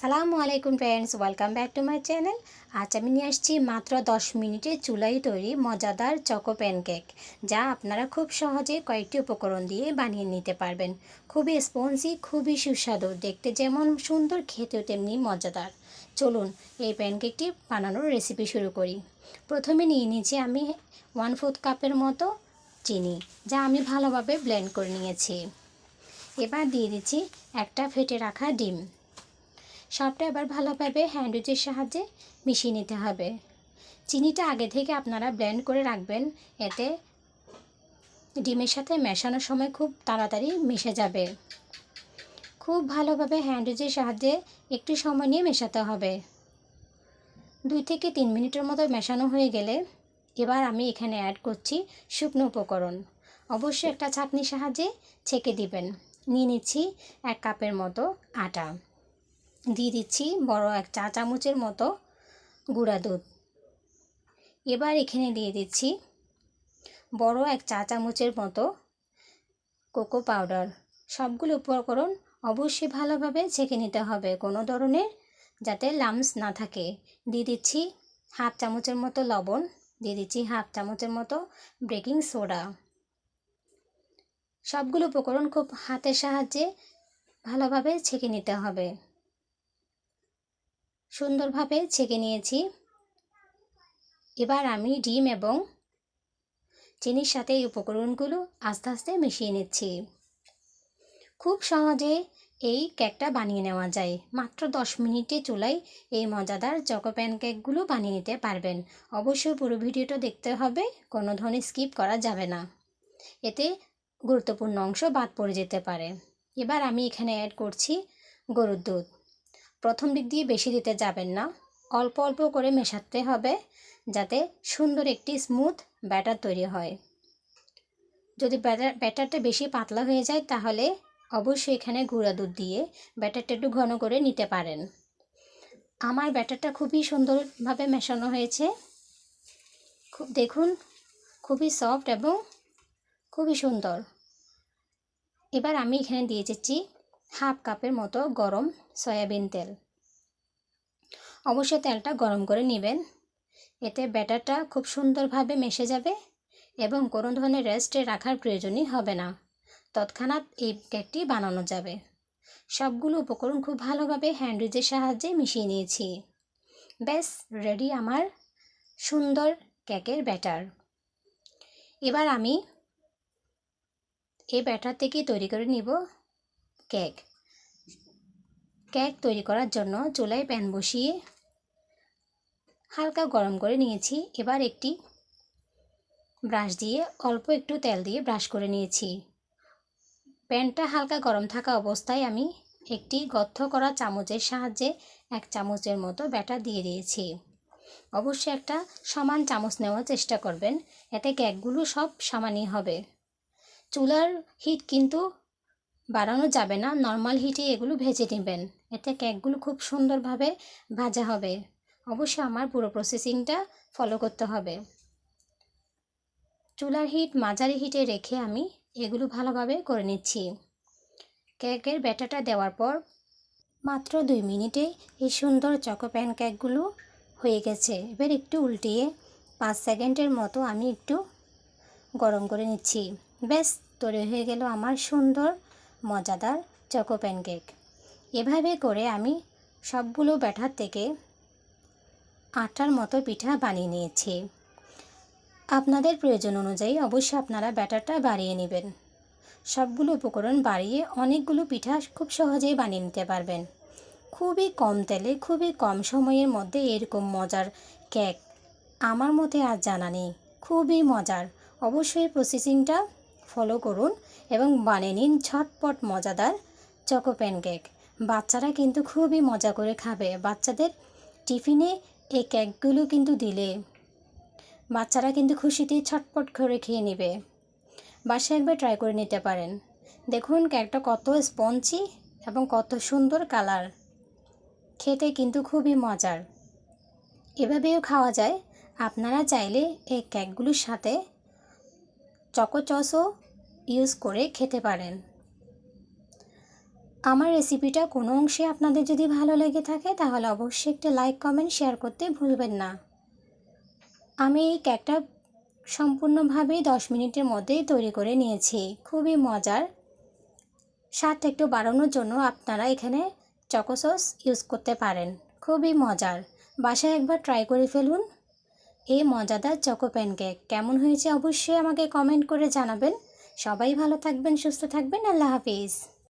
আসসালামু আলাইকুম friends, welcome back to my channel. আজ আমি নিয়ে আসছি মাত্র 10 মিনিটে চুলায় তৈরি মজাদার চকো প্যানকেক, যা আপনারা খুব সহজে কয়েকটি উপকরণ দিয়ে বানিয়ে নিতে পারবেন। খুবই স্পঞ্জি, খুবই সুস্বাদু, দেখতে যেমন সুন্দর, খেতেও তেমনি মজাদার। চলুন এই প্যানকেকটি বানানোর রেসিপি শুরু করি। প্রথমে নিয়ে নিয়েছি আমি 1/4 কাপের মতো চিনি, যা আমি ভালোভাবে ব্লেন্ড করে নিয়েছি। এবার দিয়ে দিচ্ছি একটা ফেটে রাখা ডিম। সবটা এবার ভালোভাবে হ্যান্ড উইচের সাহায্যে মিশিয়ে নিতে হবে। চিনিটা আগে থেকে আপনারা ব্লেন্ড করে রাখবেন, এতে ডিমের সাথে মেশানোর সময় খুব তাড়াতাড়ি মিশে যাবে। খুব ভালোভাবে হ্যান্ড উইচের সাহায্যে একটু সময় নিয়ে মেশাতে হবে। 2 থেকে 3 মিনিটের মতো মেশানো হয়ে গেলে এবার আমি এখানে অ্যাড করছি শুকনো উপকরণ। অবশ্যই একটা ছাঁকনির সাহায্যে ছেঁকে দিবেন। নিয়ে নিচ্ছি 1 কাপের মতো আটা। দিয়ে দিচ্ছি বড় 1 চা চামচের মতো গুঁড়া দুধ। এবার এখানে দিয়ে দিচ্ছি বড় 1 চা চামচের মতো কোকো পাউডার। সবগুলো উপকরণ অবশ্যই ভালোভাবে ছেঁকে নিতে হবে, কোনো ধরনের যাতে লাম্পস না থাকে। দিয়ে দিচ্ছি 1/2 চামচের মতো লবণ, দিয়ে দিচ্ছি 1/2 চামচের মতো বেকিং সোডা। সবগুলো উপকরণ খুব হাতের সাহায্যে ভালোভাবে ছেঁকে নিতে হবে। সুন্দরভাবে ছেঁকে নিয়েছি। এবার আমি ডিম এবং চিনির সাথে এই উপকরণগুলো আস্তে আস্তে মিশিয়ে নিচ্ছি। খুব সহজে এই কেকটা বানিয়ে নেওয়া যায়। মাত্র 10 মিনিটে চুলায় এই মজাদার চকো প্যানকেকগুলো বানিয়ে নিতে পারবেন। অবশ্যই পুরো ভিডিওটা দেখতে হবে, কোনো ধরনের স্কিপ করা যাবে না, এতে গুরুত্বপূর্ণ অংশ বাদ পড়ে যেতে পারে। এবার আমি এখানে অ্যাড করছি গরুর দুধ। প্রথম দিক দিয়ে বেশি দিতে যাবেন না, অল্প অল্প করে মেশাতে হবে, যাতে সুন্দর একটি স্মুথ ব্যাটার তৈরি হয়। যদি ব্যাটারটা বেশি পাতলা হয়ে যায় তাহলে অবশ্যই এখানে গুঁড়া দুধ দিয়ে ব্যাটারটা একটু ঘন করে নিতে পারেন। আমার ব্যাটারটা খুবই সুন্দরভাবে মেশানো হয়েছে। দেখুন, খুবই সফট এবং খুবই সুন্দর। এবার আমি এখানে দিয়ে দিচ্ছি 1/2 কাপের মতো গরম সয়াবিন তেল। অবশ্যই তেলটা গরম করে নেবেন, এতে ব্যাটারটা খুব সুন্দরভাবে মিশে যাবে এবং কোনো ধরনের রেস্টে রাখার প্রয়োজনই হবে না। তৎক্ষণাৎ এই কেকটি বানানো যাবে। সবগুলো উপকরণ খুব ভালোভাবে হ্যান্ড উইচের সাহায্যে মিশিয়ে নিয়েছি। ব্যাস রেডি আমার সুন্দর কেকের ব্যাটার। এবার আমি এই ব্যাটার থেকে তৈরি করে নিব কেক। কেক তৈরি করার জন্য চুলায় প্যান বসিয়ে হালকা গরম করে নিয়েছি। এবার একটি ব্রাশ দিয়ে অল্প একটু তেল দিয়ে ব্রাশ করে নিয়েছি। প্যানটা হালকা গরম থাকা অবস্থায় আমি একটি গর্ত করা চামচের সাহায্যে 1 চামচের মতো ব্যাটার দিয়ে দিয়েছি। অবশ্যই একটা সমান চামচ নেওয়ার চেষ্টা করবেন, এতে কেকগুলো সব সমানই হবে। চুলার হিট কিন্তু বাড়ানো যাবে না, নর্মাল হিটে এগুলো ভেজে নেবেন, এতে কেকগুলো খুব সুন্দরভাবে ভাজা হবে। অবশ্যই আমার পুরো প্রসেসিংটা ফলো করতে হবে। চুলার হিট মাঝারি হিটে রেখে আমি এগুলো ভালোভাবে করে নিচ্ছি। কেকের ব্যাটারটা দেওয়ার পর মাত্র 2 মিনিটে এই সুন্দর চকো প্যানকেকগুলো হয়ে গেছে। এবার একটু উল্টিয়ে 5 সেকেন্ডের মতো আমি একটু গরম করে নিচ্ছি। ব্যাস তৈরি হয়ে গেল আমার সুন্দর মজাদার চকো প্যানকেক। এভাবে করে আমি সবগুলো ব্যাটার থেকে 8টার মতো পিঠা বানিয়ে নিয়েছি। আপনাদের প্রয়োজন অনুযায়ী অবশ্যই আপনারা ব্যাটারটা বাড়িয়ে নেবেন। সবগুলো উপকরণ বাড়িয়ে অনেকগুলো পিঠা খুব সহজেই বানিয়ে নিতে পারবেন। খুবই কম তেলে, খুবই কম সময়ের মধ্যে এরকম মজার কেক আমার মতে আর জানা নেই। খুবই মজার। অবশ্যই প্রসেসিংটা ফলো করুন এবং বানিয়ে নিন ঝটপট মজাদার চকো প্যানকেক। বাচ্চারা কিন্তু খুবই মজা করে খাবে। বাচ্চাদের টিফিনে এই কেকগুলো কিন্তু দিলে বাচ্চারা কিন্তু খুশিতে ছটপট করে খেয়ে নেবে। বাসায় একবার ট্রাই করে নিতে পারেন। দেখুন কেকটা কত স্পঞ্জি এবং কত সুন্দর কালার, খেতে কিন্তু খুবই মজার। এভাবেও খাওয়া যায়। আপনারা চাইলে এই কেকগুলোর সাথে চকো সসও ইউজ করে খেতে পারেন। আমার রেসিপিটা কোনো অংশে আপনাদের যদি ভালো লেগে থাকে তাহলে অবশ্যই একটা লাইক কমেন্ট শেয়ার করতে ভুলবেন না। আমি এই কেকটা সম্পূর্ণভাবে 10 মিনিটের মধ্যেই তৈরি করে নিয়েছি। খুবই মজার। স্বাদটা একটু বাড়ানোর জন্য আপনারা এখানে চকো সস ইউজ করতে পারেন। খুবই মজার। বাসায় একবার ট্রাই করে ফেলুন এই মজাদার চকো প্যানকেক। কেমন হয়েছে অবশ্যই আমাকে কমেন্ট করে জানাবেন। সবাই ভালো থাকবেন, সুস্থ থাকবেন। আল্লাহ হাফিজ।